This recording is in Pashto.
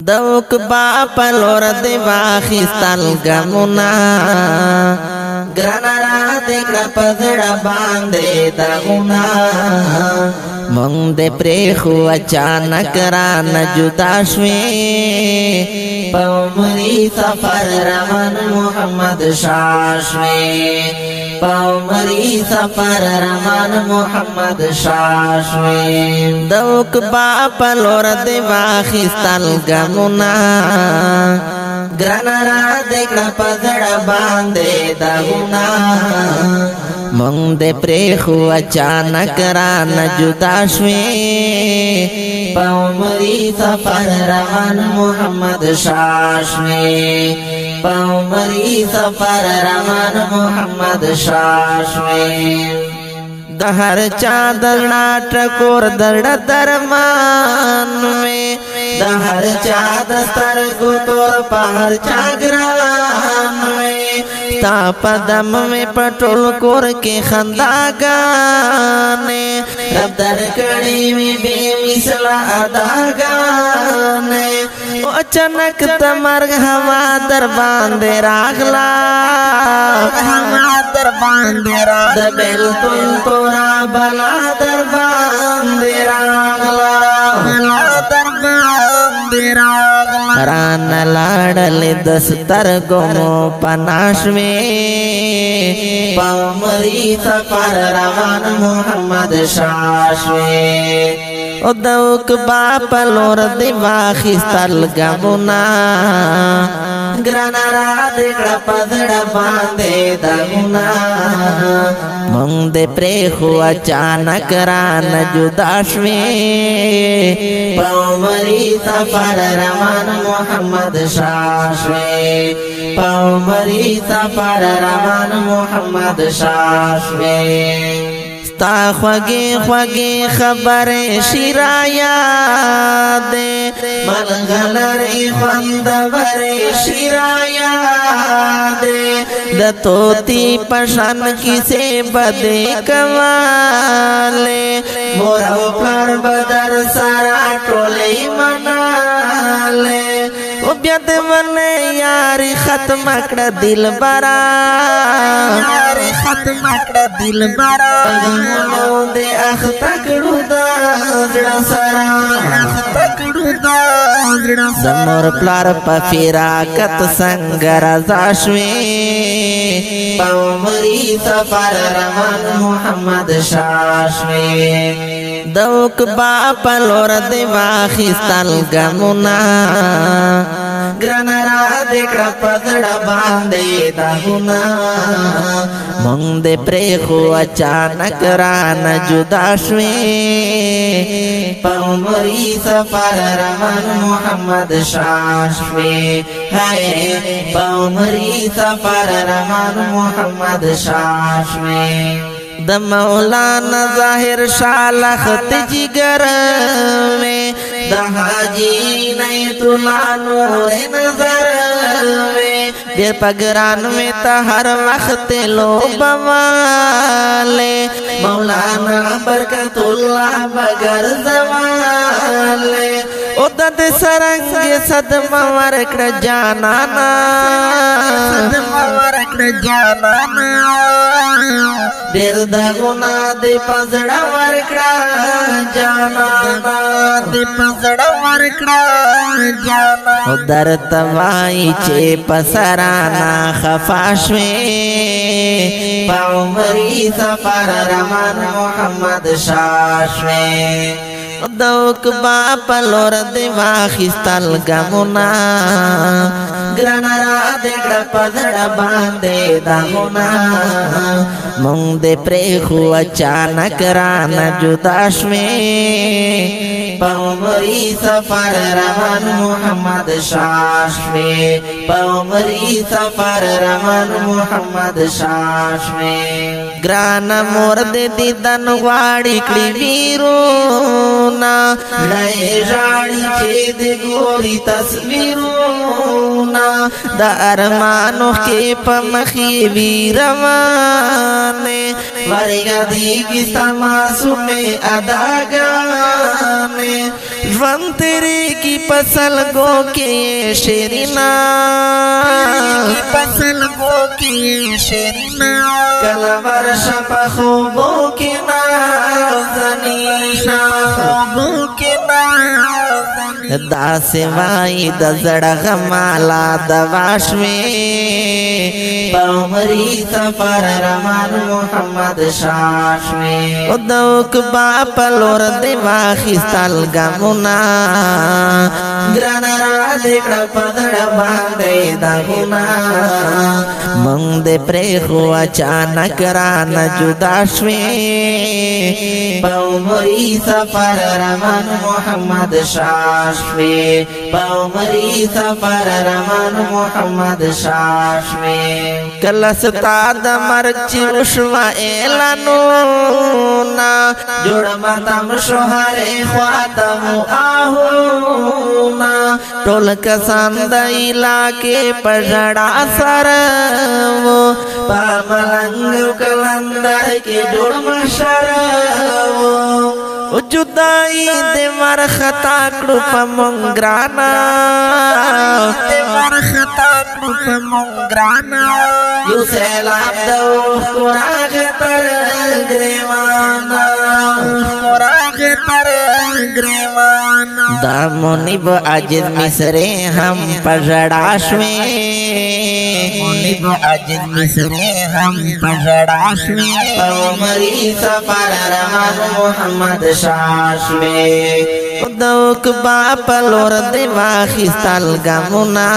دوک با پلور دی واخستل گمونا گرانا را دکڑا پزڑا باندے دغونا مونگ دے پریخو اچانک ران جدا شوی پاومری سفر رمن محمد شاشوی پاومری سفر رمن محمد شاشوی دوک با پلور دی واخستل گمونا گرانا را دکڑا پزڑا باندے دغونا مونگ دے پریخو اچانک ران جدا شوی پاومری سفر رمن محمد شاشوی پاومری سفر رمن محمد شاشوی دہر چا درنا ٹکور درد درمان میں دہر چا دستر گتور پہر چاگران میں تا پدم میں پٹول کور کے خندا گانے رب در کڑی میں بے مثلا ادا گانے اچانک تمرگ ہوا در باندے راغلا ہوا در باندے راغلا دبیل تن تورا بلا در باندے راغلا بلا در باندے راغلا ران لاڑل دستر گمو پناش میں پاومری سفر روان محمد شاشوی او دوک با پلور دی واخستل گمونا گرانا را دکڑا پزڑا باندے دغونا مونگ دے پریخو اچانک ران جدا شوی پاومری سفر روان محمد شاشوی پاومری سفر روان محمد شاشوی تا خوگی خوگی خبر شیرایا دے ملغلر خوندور شیرایا دے دتوتی پشان کسے بدے کمالے مورو پر بدر سارا ٹولی منالے او بیاد ونے یاری ختم اکڑا دل برا یاری ختم اکڑا دل برا گمونو دے اخ تکڑو دا زڑا سرا اخ تکڑو دا زڑا سرا دمور پلار پا فراکت سنگر ازاشوی پاومری سفر روان محمد شاشوی دوک با پلور دی واخستل گمونا گرانا را دکڑا پزڑا باندے دغونا مونگ دے پریخو اچانک ران جدا شوی پاومری سفر روان محمد شاشوی ہے پاومری سفر روان محمد شاشوی د مولانا ظاہر شالخت جگر میں د حاجی نیتلا نور نظر میں دیر پگران میں تا ہر وقت لو بوالے مولانا برکت اللہ بگر زوالے او دد سرنگ صدم ورکڑ جانانا صدم ورکڑ جانانا دیر دغونا دی پزڑا ورکڑا جانانا دی پزڑا ورکڑا جانانا در توائی چے پسرانا خفاشوی پاومری سفر روان محمد شاشوی دوک با پلور دی واخستل گمونا گرانا را دکڑا پزڑا باندے دغونا مونگ دے پریخو اچانک ران جدا شوی پاومری سفر روان محمد شاشوی پاومری سفر روان محمد شاشوی گرانا مورد دیدن غواڑی کڑی ویرونا نئے جاڑی چید گوری تصویرونا دا ارمانو کے پمخی ویروانے ورگا دیگی سما سنے اداگانے ژوند تیرے کی پسل گو کے شیرینا پسل گو کے شیرینا کلا ورشا پا خوبو کے نازنینا خوبو کے نازنینا دا سوائی دا زڑغ مالا دواشوی پاومری سفر رمان محمد شاشوی دوک باپلور دیواخی سالگامونا گرانا را دیکڑا پدڑ باندے داغونا منگ دے پریخو اچانک رانا جداشوی پاومری سفر رمان محمد شاشوی پاومری سفر رمان محمد شاشوی کلستا دا مرگ چی وشوا اعلانونا جوڑ ماتم شوہر خواتم آہونا ٹول کسان دا علاقے پجڑا سرو پا ملنگ کلندر کے جوڑ مشرو جدائی دے مر خطا کڑو پا منگرانا دے مر خطا کڑو پا منگرانا یو سیلاب دو قراغ تر گریوانا قراغ تر گریوانا دامونی با عجد مصرے ہم پجڑاشویں مونی با عجد مصرے ہم پجڑاشویں پاومری سفر رمان محمد شاشوے دوک باپلور دیواخی سالگامونا